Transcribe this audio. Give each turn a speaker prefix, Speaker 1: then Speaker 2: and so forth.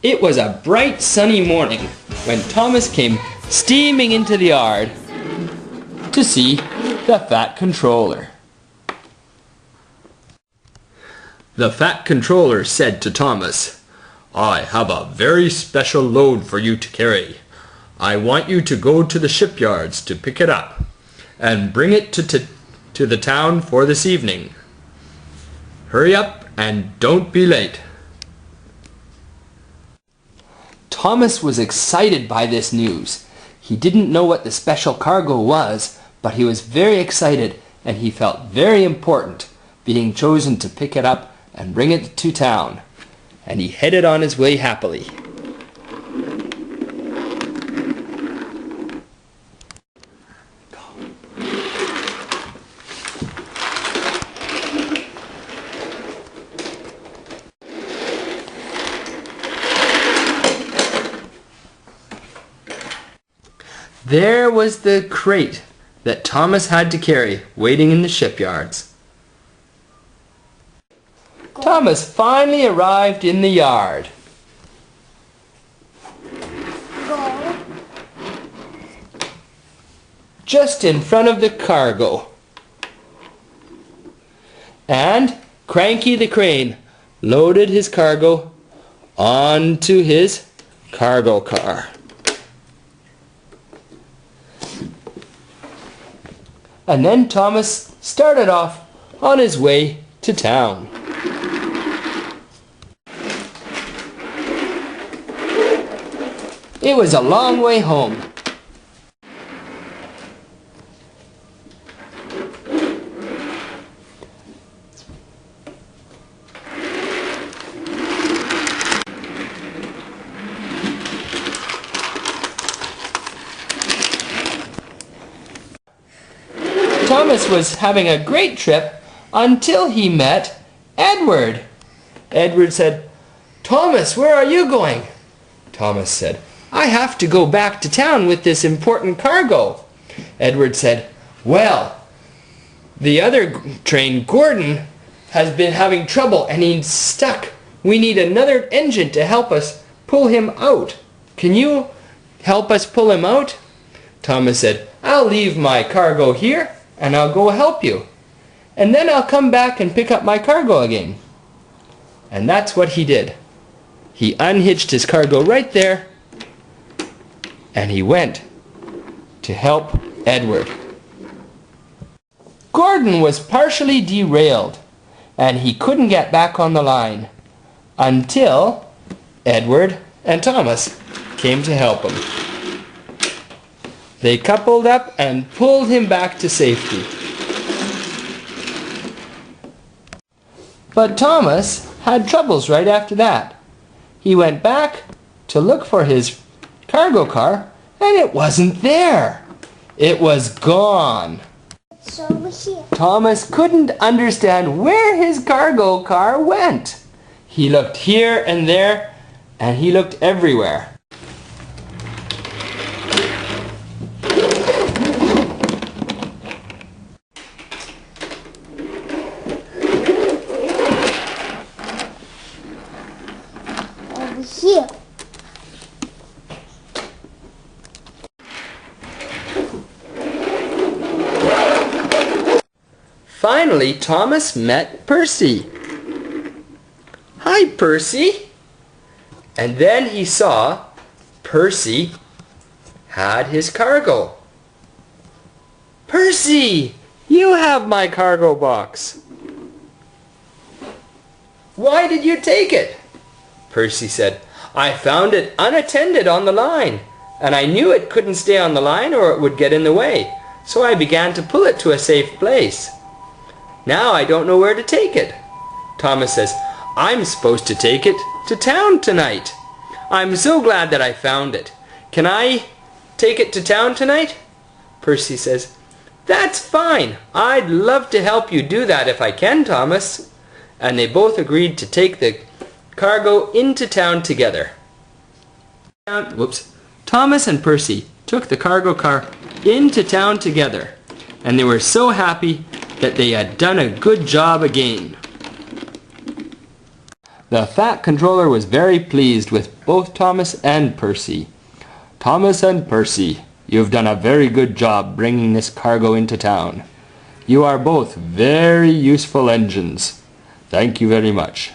Speaker 1: It was a bright sunny morning when Thomas came steaming into the yard to see the Fat Controller. The Fat Controller said to Thomas, "I have a very special load for you to carry. I want you to go to the shipyards to pick it up and bring it to the town for this evening. Hurry up and don't be late." Thomas was excited by this news. He didn't know what the special cargo was, but he was very excited and he felt very important being chosen to pick it up and bring it to town. And he headed on his way happily. There was the crate that Thomas had to carry, waiting in the shipyards. Thomas finally arrived in the yard. Just in front of the cargo. And Cranky the Crane loaded his cargo onto his cargo car. And then Thomas started off on his way to town. It was a long way home. Thomas was having a great trip until he met Edward. Edward said, "Thomas, where are you going?" Thomas said, "I have to go back to town with this important cargo." Edward said, "Well, the other train, Gordon, has been having trouble and he's stuck. We need another engine to help us pull him out. Can you help us pull him out?" Thomas said, "I'll leave my cargo here and I'll go help you. And then I'll come back and pick up my cargo again." And that's what he did. He unhitched his cargo right there and he went to help Edward. Gordon was partially derailed and he couldn't get back on the line until Edward and Thomas came to help him. They coupled up and pulled him back to safety. But Thomas had troubles right after that. He went back to look for his cargo car and it wasn't there. It was gone. Thomas couldn't understand where his cargo car went. He looked here and there and he looked everywhere.
Speaker 2: Here.
Speaker 1: Finally, Thomas met Percy. "Hi, Percy." And then he saw Percy had his cargo. "Percy, you have my cargo box. Why did you take it?" Percy said, "I found it unattended on the line, and I knew it couldn't stay on the line or it would get in the way, so I began to pull it to a safe place. Now I don't know where to take it." Thomas says, "I'm supposed to take it to town tonight. I'm so glad that I found it. Can I take it to town tonight?" Percy says, "That's fine. I'd love to help you do that if I can, Thomas." And they both agreed to take the cargo into town together. Thomas and Percy took the cargo car into town together, and they were so happy that they had done a good job again. The Fat Controller was very pleased with both Thomas and Percy. "Thomas and Percy, you've done a very good job bringing this cargo into town. You are both very useful engines. Thank you very much."